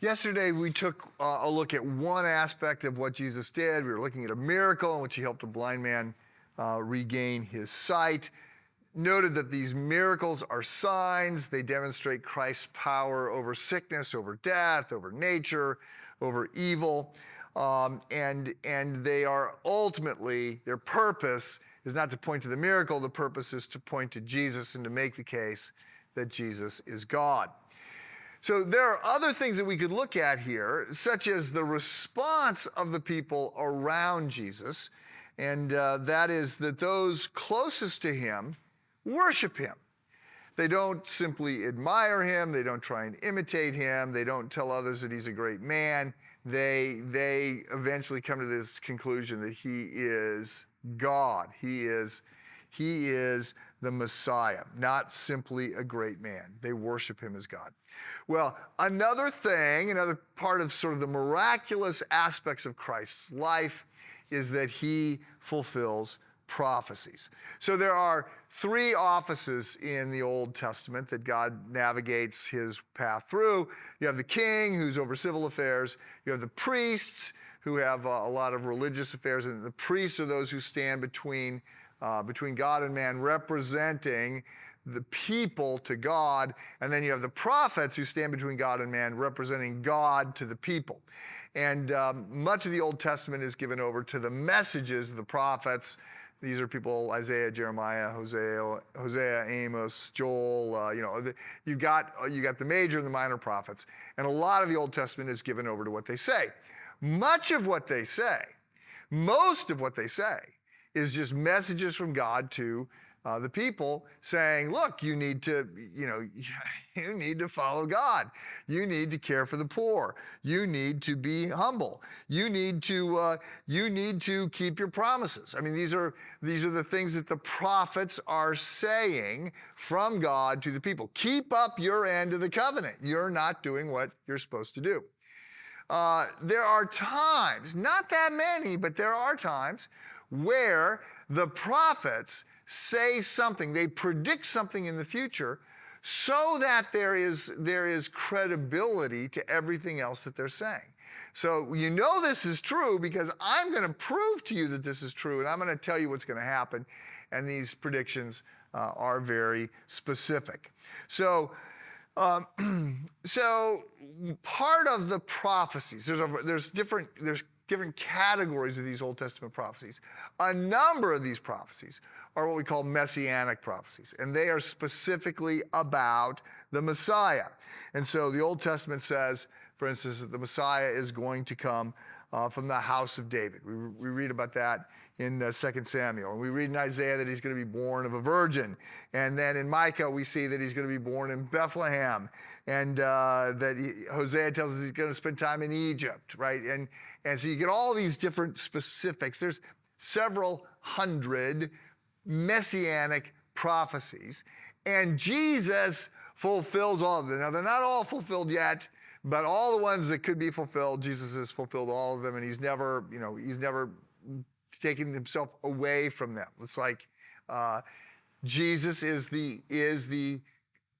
Yesterday, we took a look at one aspect of what Jesus did. We were looking at a miracle in which he helped a blind man regain his sight. Noted that these miracles are signs. They demonstrate Christ's power over sickness, over death, over nature, over evil. And they are ultimately, their purpose is not to point to the miracle. The purpose is to point to Jesus and to make the case that Jesus is God. So there are other things that we could look at here, such as the response of the people around Jesus, and that is that those closest to him worship him. They don't simply admire him. They don't try and imitate him. They don't tell others that he's a great man. They eventually come to this conclusion that he is God. He is the Messiah, not simply a great man. They worship him as God. Well, another part of sort of the miraculous aspects of Christ's life is that he fulfills prophecies. So there are three offices in the Old Testament that God navigates his path through. You have the king, who's over civil affairs. You have the priests, who have a lot of religious affairs. And the priests are those who stand between God and man, representing the people to God. And then you have the prophets who stand between God and man, representing God to the people. And much of the Old Testament is given over to the messages of the prophets. These are people, Isaiah, Jeremiah, Hosea, Amos, Joel. You've got the major and the minor prophets. And a lot of the Old Testament is given over to what they say. Most of what they say, is just messages from God to the people saying, look, you need to follow God. You need to care for the poor. You need to be humble. You need to keep your promises. I mean, these are the things that the prophets are saying from God to the people. Keep up your end of the covenant. You're not doing what you're supposed to do. There are times, not that many, but there are times where the prophets say something, they predict something in the future so that there is credibility to everything else that they're saying. So you know this is true because I'm going to prove to you that this is true, and I'm going to tell you what's going to happen, and these predictions are very specific. So part of the prophecies, there's different categories of these Old Testament prophecies. A number of these prophecies are what we call messianic prophecies, and they are specifically about the Messiah. And so the Old Testament says, for instance, that the Messiah is going to come from the house of David. We read about that in 2 Samuel. And we read in Isaiah that he's going to be born of a virgin. And then in Micah, we see that he's going to be born in Bethlehem. And Hosea tells us he's going to spend time in Egypt, right? And so you get all these different specifics. There's several hundred messianic prophecies. And Jesus fulfills all of them. Now, they're not all fulfilled yet, but all the ones that could be fulfilled, Jesus has fulfilled all of them, and he's never taken himself away from them. It's like Jesus is the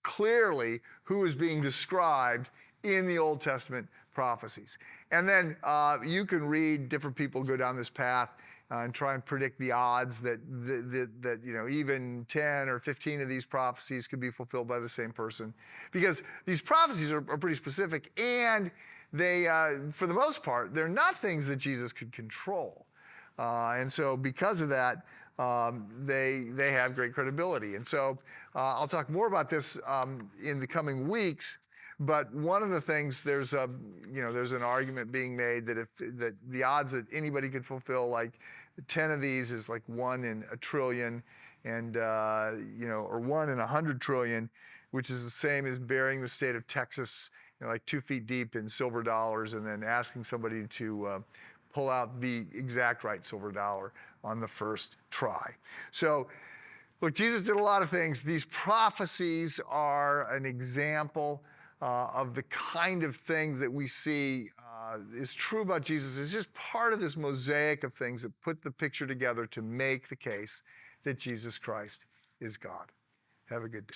clearly who is being described in the Old Testament prophecies. And then you can read different people go down this path and try and predict the odds that even 10 or 15 of these prophecies could be fulfilled by the same person. Because these prophecies are pretty specific, and they, for the most part, they're not things that Jesus could control. And so because of that, they have great credibility. And so I'll talk more about this in the coming weeks. But one of the things, there's an argument being made that that the odds that anybody could fulfill like 10 of these is like 1 in a trillion, and or 1 in 100 trillion, which is the same as burying the state of Texas like 2 feet deep in silver dollars, and then asking somebody to pull out the exact right silver dollar on the first try. So, look, Jesus did a lot of things. These prophecies are an example of the kind of thing that we see is true about Jesus. It's just part of this mosaic of things that put the picture together to make the case that Jesus Christ is God. Have a good day.